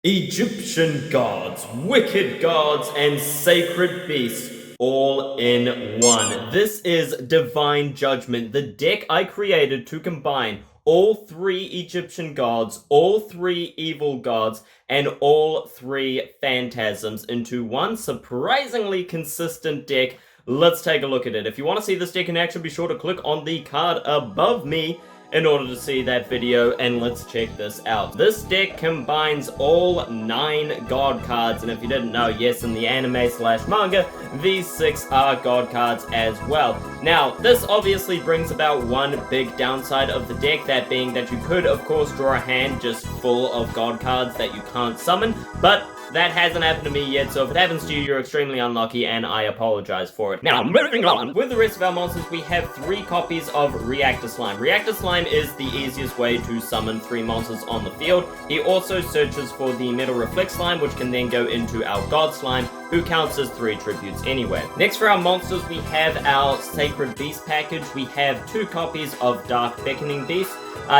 Egyptian gods, wicked gods, and sacred beasts all in one. This is Divine Judgement, the deck I created to combine all three Egyptian gods, all three evil gods, and all three phantasms into one surprisingly consistent deck. Let's take a look at it. If you want to see this deck in action, be sure to click on the card above me in order to see that video, and let's check this out. This deck combines all 9 god cards, and if you didn't know, yes, in the anime/manga, these 6 are god cards as well. Now, this obviously brings about one big downside of the deck, that being that you could, of course, draw a hand just full of god cards that you can't summon, but that hasn't happened to me yet, so if it happens to you, you're extremely unlucky, and I apologize for it. Now, moving on. With the rest of our monsters, we have 3 copies of Reactor Slime. Reactor Slime is the easiest way to summon 3 monsters on the field. He also searches for the Metal Reflect Slime, which can then go into our God Slime, who counts as 3 tributes anyway. Next for our monsters, we have our Sacred Beast package. We have 2 copies of Dark Beckoning Beast.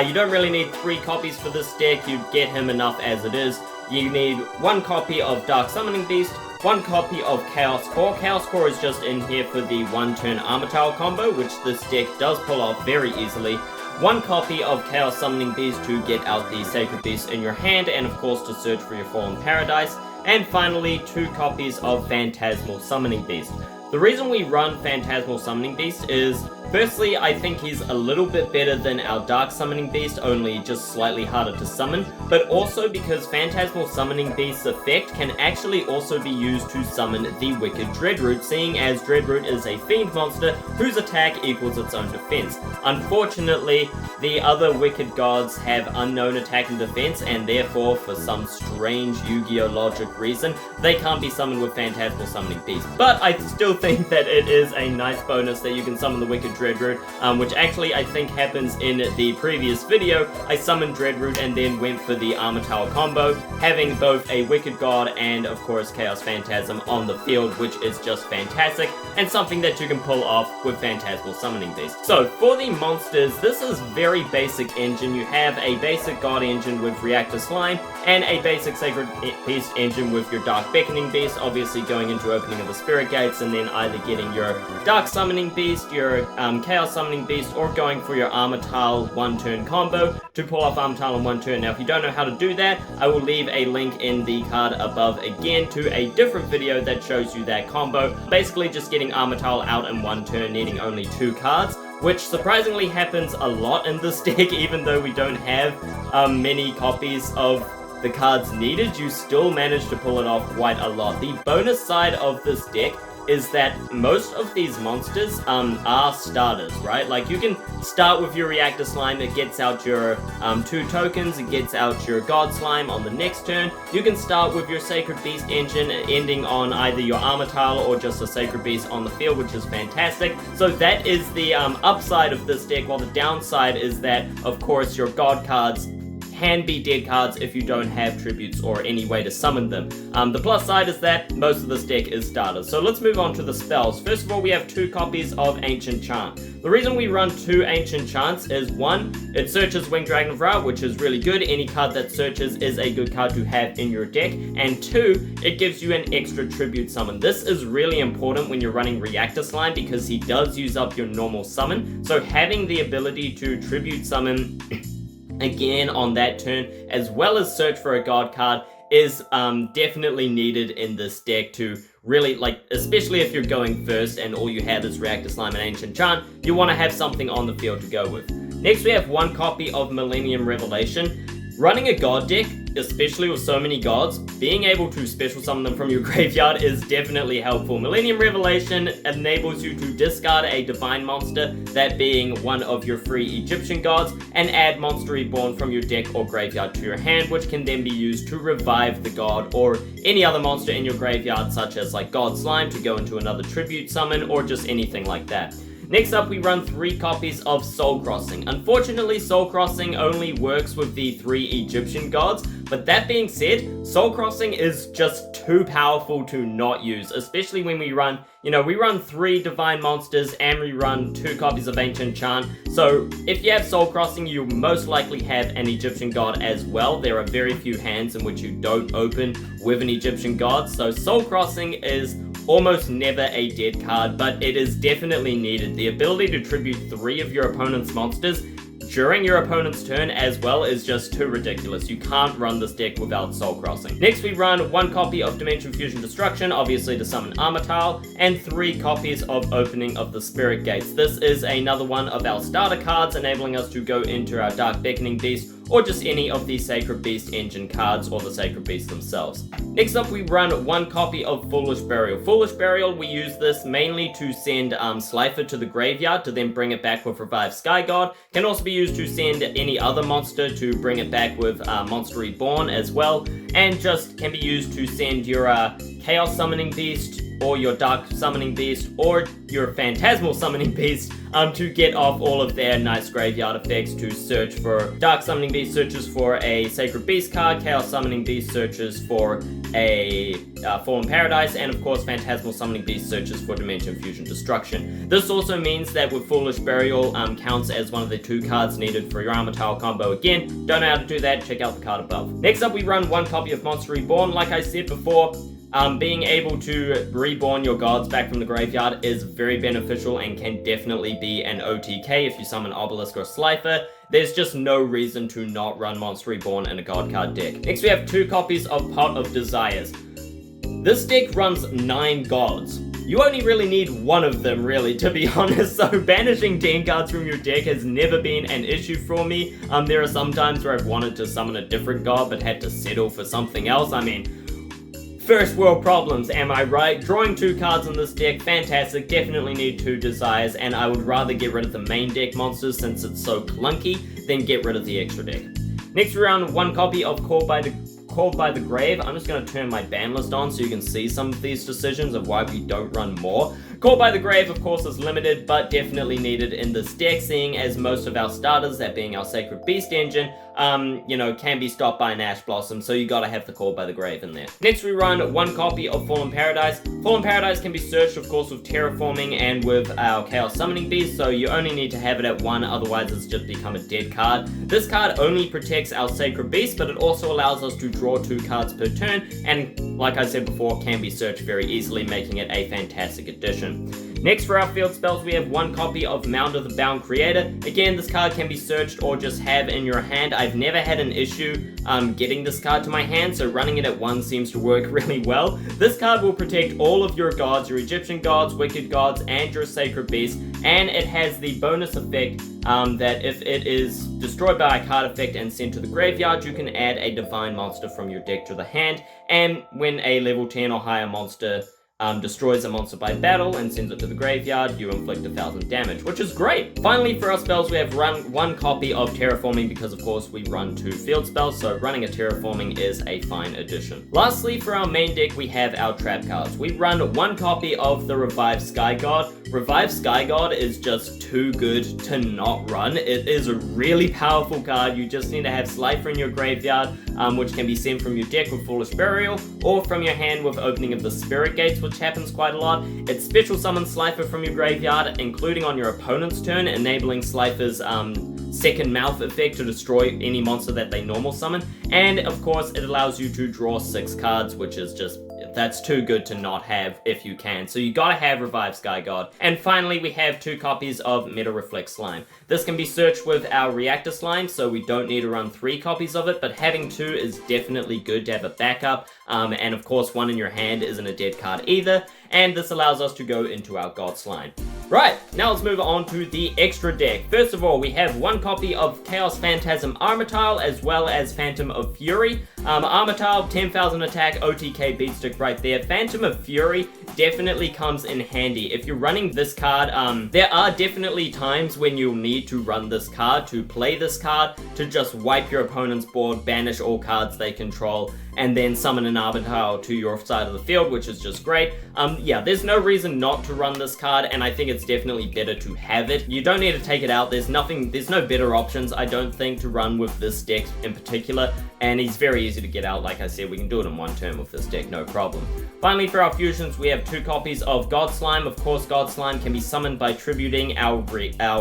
You don't really need 3 copies for this deck, you get him enough as it is. You need 1 copy of Dark Summoning Beast, 1 copy of Chaos Core. Chaos Core is just in here for the 1-turn Armor Tile combo, which this deck does pull off very easily. 1 copy of Chaos Summoning Beast to get out the Sacred Beast in your hand, and of course to search for your Fallen Paradise. And finally, 2 copies of Phantasmal Summoning Beast. The reason we run Phantasmal Summoning Beast is, firstly, I think he's a little bit better than our Dark Summoning Beast, only just slightly harder to summon, but also because Phantasmal Summoning Beast's effect can actually also be used to summon the Wicked Dreadroot, seeing as Dreadroot is a fiend monster whose attack equals its own defense. Unfortunately, the other Wicked gods have unknown attack and defense, and therefore, for some strange Yu-Gi-Oh! Logic reason, they can't be summoned with Phantasmal Summoning Beast. But I still think that it is a nice bonus that you can summon the Wicked Dreadroot, which actually I think happens in the previous video. I summoned Dreadroot and then went for the Armor Tower combo, having both a Wicked God and of course Chaos Phantasm on the field, which is just fantastic, and something that you can pull off with Phantasmal Summoning Beast. So for the monsters, this is very basic engine. You have a basic God engine with Reactor Slime, and a basic Sacred Beast engine with your Dark Beckoning Beast, obviously going into opening of the Spirit Gates, and then either getting your Dark Summoning Beast, your Chaos Summoning Beast, or going for your Armor Tile 1-turn combo to pull off Armor Tile in 1 turn. Now, if you don't know how to do that, I will leave a link in the card above again to a different video that shows you that combo. Basically, just getting Armor Tile out in 1 turn, needing only 2 cards, which surprisingly happens a lot in this deck. Even though we don't have many copies of the cards needed, you still manage to pull it off quite a lot. The bonus side of this deck is that most of these monsters are starters, right? Like, you can start with your Reactor Slime, it gets out your 2 tokens, it gets out your God Slime on the next turn. You can start with your Sacred Beast engine, ending on either your Armor Tile or just a Sacred Beast on the field, which is fantastic. So that is the upside of this deck, while the downside is that, of course, your God cards can be dead cards if you don't have tributes or any way to summon them. The plus side is that most of this deck is starters. So let's move on to the spells. First of all, we have 2 copies of Ancient Chant. The reason we run 2 Ancient Chants is 1, it searches Winged Dragon of Ra, which is really good. Any card that searches is a good card to have in your deck. And 2, it gives you an extra tribute summon. This is really important when you're running Reactor Slime because he does use up your normal summon. So having the ability to tribute summon again on that turn, as well as search for a god card, is definitely needed in this deck to really, like, especially if you're going first and all you have is Reactor Slime and Ancient Chant, you want to have something on the field to go with. Next, we have 1 copy of Millennium Revelation. Running a god deck, especially with so many gods, being able to special summon them from your graveyard is definitely helpful. Millennium Revelation enables you to discard a divine monster, that being one of your free Egyptian gods, and add Monster Reborn from your deck or graveyard to your hand, which can then be used to revive the god or any other monster in your graveyard, such as like God Slime to go into another tribute summon, or just anything like that. Next up, we run 3 copies of Soul Crossing. Unfortunately, Soul Crossing only works with the 3 Egyptian gods, but that being said, Soul Crossing is just too powerful to not use, especially when we run 3 Divine Monsters and we run 2 copies of Ancient Chant. So if you have Soul Crossing, you most likely have an Egyptian god as well. There are very few hands in which you don't open with an Egyptian god, so Soul Crossing is almost never a dead card, but it is definitely needed. The ability to tribute 3 of your opponent's monsters during your opponent's turn as well is just too ridiculous. You can't run this deck without Soul Crossing. Next, we run 1 copy of Dimension Fusion Destruction, obviously to summon Armor Tile, and 3 copies of Opening of the Spirit Gates. This is another one of our starter cards, enabling us to go into our Dark Beckoning Beast, or just any of the Sacred Beast engine cards, or the Sacred Beasts themselves. Next up, we run 1 copy of Foolish Burial. Foolish Burial, we use this mainly to send Slifer to the graveyard to then bring it back with Revive Sky God. Can also be used to send any other monster to bring it back with Monster Reborn as well, and just can be used to send your Chaos Summoning Beast, or your Dark Summoning Beast, or your Phantasmal Summoning Beast, to get off all of their nice graveyard effects, to search for Dark Summoning Beast searches for a Sacred Beast card, Chaos Summoning Beast searches for a Fallen Paradise, and of course Phantasmal Summoning Beast searches for Dimension Fusion Destruction. This also means that with Foolish Burial counts as one of the 2 cards needed for your Armor Tile combo. Again, don't know how to do that, check out the card above. Next up, we run 1 copy of Monster Reborn. Like I said before, being able to reborn your gods back from the graveyard is very beneficial and can definitely be an OTK if you summon Obelisk or Slifer. There's just no reason to not run Monster Reborn in a god card deck. Next, we have 2 copies of Pot of Desires. This deck runs 9 gods. You only really need 1 of them, really, to be honest, so banishing 10 cards from your deck has never been an issue for me. There are some times where I've wanted to summon a different god but had to settle for something else. I mean, first world problems, am I right? Drawing 2 cards in this deck, fantastic, definitely need 2 Desires, and I would rather get rid of the main deck monsters since it's so clunky than get rid of the extra deck. Next, we run 1 copy of Called by the Grave. I'm just going to turn my ban list on so you can see some of these decisions of why we don't run more. Called by the Grave, of course, is limited, but definitely needed in this deck, seeing as most of our starters, that being our Sacred Beast engine, can be stopped by an Ash Blossom, so you gotta have the Called by the Grave in there. Next, we run 1 copy of Fallen Paradise. Fallen Paradise can be searched, of course, with Terraforming and with our Chaos Summoning Beast, so you only need to have it at 1, otherwise it's just become a dead card. This card only protects our Sacred Beast, but it also allows us to draw 2 cards per turn, and like I said before, can be searched very easily, making it a fantastic addition. Next, for our field spells, we have 1 copy of Mound of the Bound Creator. Again, this card can be searched or just have in your hand. I've never had an issue getting this card to my hand, so running it at 1 seems to work really well. This card will protect all of your gods, your Egyptian gods, wicked gods, and your Sacred Beast, and it has the bonus effect that if it is destroyed by a card effect and sent to the graveyard, you can add a divine monster from your deck to the hand, and when a level 10 or higher monster destroys a monster by battle and sends it to the graveyard, you inflict 1,000 damage, which is great. Finally, for our spells, we have run 1 copy of Terraforming because, of course, we run 2 field spells, so running a Terraforming is a fine addition. Lastly, for our main deck, we have our trap cards. We run 1 copy of the Revive Sky God. Revive Sky God is just too good to not run. It is a really powerful card. You just need to have Slifer in your graveyard, which can be sent from your deck with Foolish Burial, or from your hand with Opening of the Spirit Gates, which happens quite a lot. It special summons Slifer from your graveyard, including on your opponent's turn, enabling Slifer's second mouth effect to destroy any monster that they normal summon. And of course, it allows you to draw 6 cards, which is just, that's too good to not have if you can. So you gotta have Revive Sky God. And finally, we have 2 copies of Meta Reflect Slime. This can be searched with our Reactor Slime, so we don't need to run 3 copies of it, but having 2 is definitely good to have a backup. And of course, 1 in your hand isn't a dead card either, and this allows us to go into our God Slime. Right, now let's move on to the extra deck. First of all, we have 1 copy of Chaos Phantasm Armor Tile, as well as Phantom of Fury. Armor Tile, 10,000 attack, OTK beatstick right there. Phantom of Fury definitely comes in handy. If you're running this card, there are definitely times when you'll need to run this card, to play this card, to just wipe your opponent's board, banish all cards they control, and then summon an Arbitile to your side of the field, which is just great. Yeah, there's no reason not to run this card, and I think it's definitely better to have it. You don't need to take it out. There's no better options, I don't think, to run with this deck in particular, and he's very easy to get out. Like I said, we can do it in one turn with this deck, no problem. Finally, for our fusions, we have 2 copies of God Slime. Of course, God Slime can be summoned by tributing our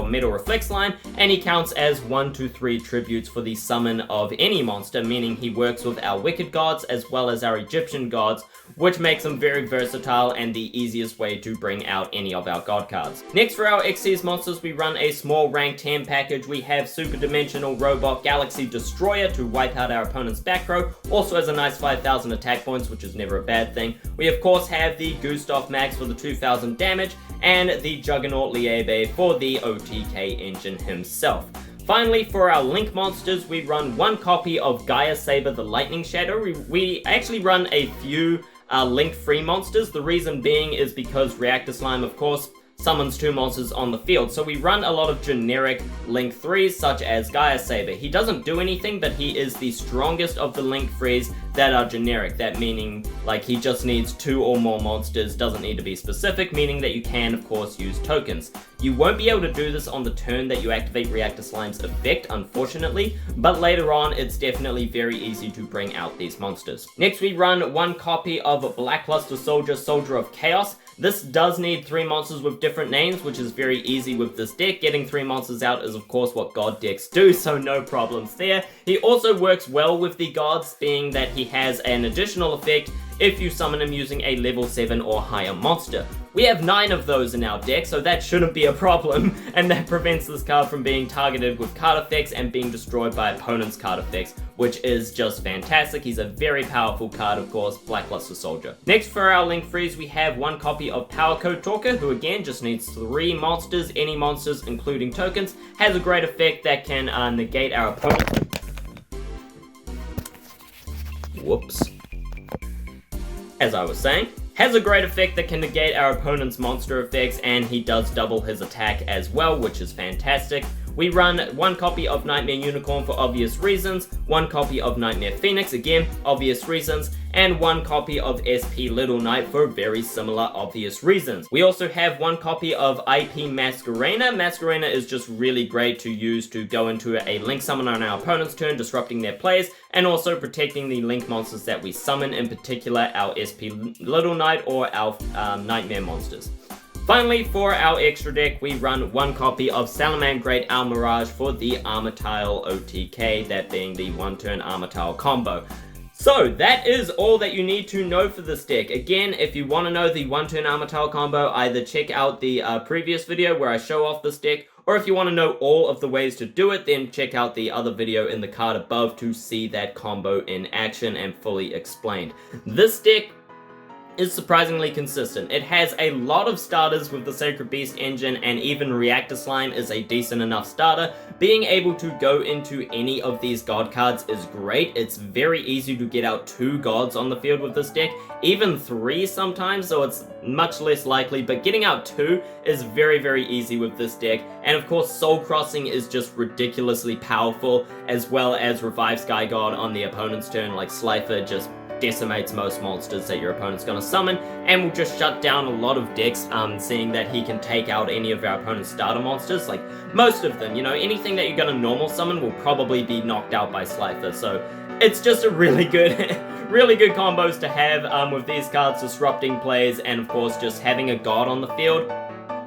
Metal Reflect Slime, and he counts as 1 to 3 tributes for the summon of any monster, meaning he works with our Wicked Gods as well as our Egyptian gods, which makes him very versatile and the easiest way to bring out any of our god cards. Next, for our Xyz monsters, we run a small rank 10 package. We have Super Dimensional Robot Galaxy Destroyer to wipe out our opponent's back row, also has a nice 5,000 attack points, which is never a bad thing. We of course have the Gustav Max for the 2,000 damage, and the Juggernaut Liebe for the OTK engine himself. Finally, for our Link monsters, we run 1 copy of Gaia Saber the Lightning Shadow. We actually run a few Link free monsters. The reason being is because Reactor Slime, of course, summons 2 monsters on the field. So we run a lot of generic Link 3s, such as Gaia Saber. He doesn't do anything, but he is the strongest of the Link 3s that are generic. That meaning, like, he just needs 2 or more monsters, doesn't need to be specific, meaning that you can, of course, use tokens. You won't be able to do this on the turn that you activate Reactor Slime's effect, unfortunately, but later on, it's definitely very easy to bring out these monsters. Next, we run 1 copy of Blackluster Soldier, Soldier of Chaos. This does need 3 monsters with different names, which is very easy with this deck. Getting 3 monsters out is of course what god decks do, so no problems there. He also works well with the gods, being that he has an additional effect if you summon him using a level 7 or higher monster. We have 9 of those in our deck, so that shouldn't be a problem, and that prevents this card from being targeted with card effects and being destroyed by opponent's card effects, which is just fantastic. He's a very powerful card, of course, Blackluster Soldier. Next, for our Link Freeze, we have 1 copy of Power Code Talker, who again just needs 3 monsters, any monsters including tokens, has a great effect that can negate our opponent. Whoops. As I was saying, has a great effect that can negate our opponent's monster effects, and he does double his attack as well, which is fantastic. We run 1 copy of Nightmare Unicorn for obvious reasons, 1 copy of Nightmare Phoenix, again, obvious reasons, and 1 copy of SP Little Knight for very similar obvious reasons. We also have 1 copy of IP Masquerena. Masquerena is just really great to use to go into a Link summon on our opponent's turn, disrupting their plays, and also protecting the Link monsters that we summon, in particular our SP Little Knight or our Nightmare monsters. Finally, for our extra deck, we run 1 copy of Salamand Great Owl Mirage for the Armor Tile OTK, that being the 1-turn Armor Tile combo. So, that is all that you need to know for this deck. Again, if you want to know the 1-turn Armor Tile combo, either check out the previous video where I show off this deck, or if you want to know all of the ways to do it, then check out the other video in the card above to see that combo in action and fully explained. This deck is surprisingly consistent. It has a lot of starters with the Sacred Beast engine, and even Reactor Slime is a decent enough starter. Being able to go into any of these god cards is great. It's very easy to get out 2 gods on the field with this deck, even 3 sometimes, so it's much less likely, but getting out 2 is very, very easy with this deck. And of course, Soul Crossing is just ridiculously powerful, as well as Revive Sky God on the opponent's turn. Like, Slifer just decimates most monsters that your opponent's going to summon, and will just shut down a lot of decks, seeing that he can take out any of our opponent's starter monsters. Like, most of them, you know, anything that you're going to normal summon will probably be knocked out by Slifer, so it's just a really good really good combos to have with these cards, disrupting plays, and of course just having a god on the field.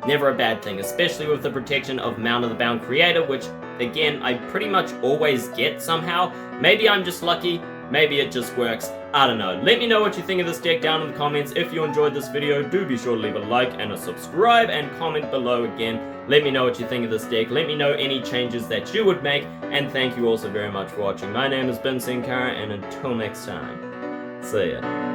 Never a bad thing, especially with the protection of Mount of the Bound Creator, which, again, I pretty much always get somehow. Maybe I'm just lucky, maybe it just works, I don't know. Let me know what you think of this deck down in the comments. If you enjoyed this video, do be sure to leave a like and a subscribe, and comment below again. Let me know what you think of this deck, let me know any changes that you would make, and thank you all so very much for watching. My name has been Sin Cara, and until next time, see ya.